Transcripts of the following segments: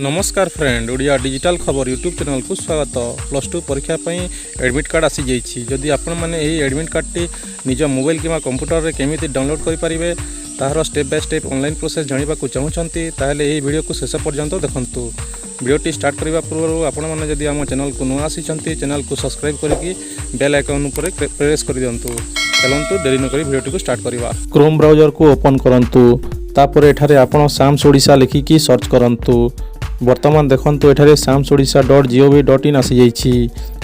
नमस्कार friend Odia digital खबर YouTube channel को स्वागत। प्लस टू परीक्षा एडमिट कार्ड आसी जाइए। जदि आपण मैंने एडमिट कार्ड टी निज मोबाइल कि कंप्यूटर रे केमिति डाउनलोड करें तार step by step online process जाना चाहूँगी ताहले यही वीडियो को शेष पर्यंत देखंतु। वीडियोटी स्टार्ट करने पूर्व आपण मैंने जदि आम चैनल को नुआ आसी चैनल को सब्सक्राइब करके बेल आइकन पर प्रेस कर दिंतु। चलतु डेरी नक वीडियो को स्टार्ट करवा। क्रोम ब्राउजर को ओपन करंतु। तापर एठारे आपण साम्स ओडिशा लिखिकी सर्च करंतु। वर्तमान देखंतु एठारे samsodisha.gov.in आसी जाइछि।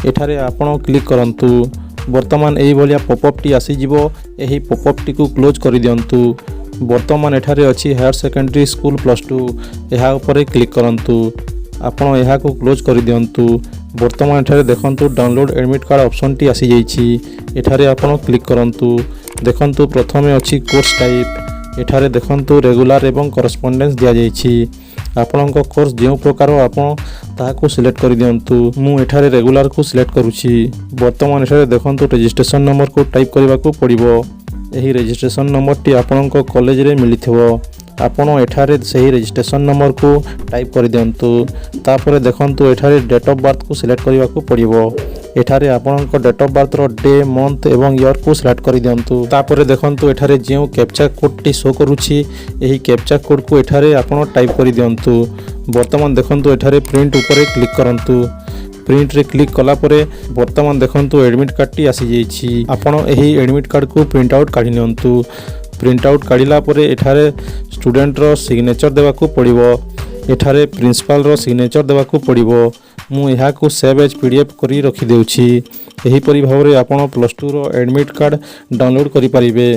एठारे आपण क्लिक करंतु। वर्तमान एही भलिया पॉपअप टी आसी जिवो। एही पॉपअप टी को क्लोज कर दियंतु। वर्तमान एठारे अछि हायर सेकेंडरी स्कूल प्लस 2 एहा ऊपर क्लिक करंतु। आपण एहा को क्लोज कर दियंतु। वर्तमान एठारे देखंतु download admit card option T आसी जाइछि। एठारे आपण क्लिक करंतु। देखंतु प्रथमे अछि कोर्स टाइप। एठारे देखंतु रेगुलर एवं करस्पोंडेंस दिया जाइछि। आपणक कोर्स जो प्रकार आपण ताहाको सिलेक्ट कर दियंतु। मु एठारे रेगुलर को सिलेक्ट करूछि। वर्तमान एठारे देखंतु रजिस्ट्रेशन नंबर को टाइप करबा को पड़िबो। एही रजिस्ट्रेशन नंबर टी आपणक कॉलेज रे मिलिथिबो। आपण एठारे सही रजिस्ट्रेशन नंबर को टाइप कर दियंतु। तापर देखंतु एठारे डेट ऑफ बर्थ को सिलेक्ट करबा को पड़िबो। एठारे आपणक डेट ऑफ बर्थ रो डे मंथ एवं ईयर को सिलेक्ट कर दियंतु। तापर देखंतु एठारे जो कैप्चा कोड टी शो करूछि एही कैप्चा कोड को एठारे आपण टाइप कर दियंतु। वर्तमान देखंतु एठारे प्रिंट ऊपर क्लिक करंतु। प्रिंट रे क्लिक कला परे वर्तमान देखंतु एडमिट कार्ड टी आसी जाइछि। आपण एही एडमिट कार्ड को प्रिंट आउट काढि नियंतु। प्रिंट आउट काढिला परे एठारे स्टूडेंट रो सिग्नेचर देबा को पड़िबो। एठारे प्रिंसिपल रो सिग्नेचर देबा को पड़िबो। मु एहा को सेव एज पीडीएफ करी रखि देउछि। एही परि भाबरे आपण प्लस 2 रो एडमिट कार्ड डाउनलोड करि परिबे।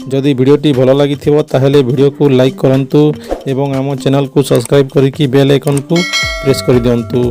जदि वीडियोटी भल लागिथिबो ताहेले वीडियो को लाइक करंतु एवं आम चैनल को सब्सक्राइब करिकि बेल आइकन को प्रेस कर दियंतु।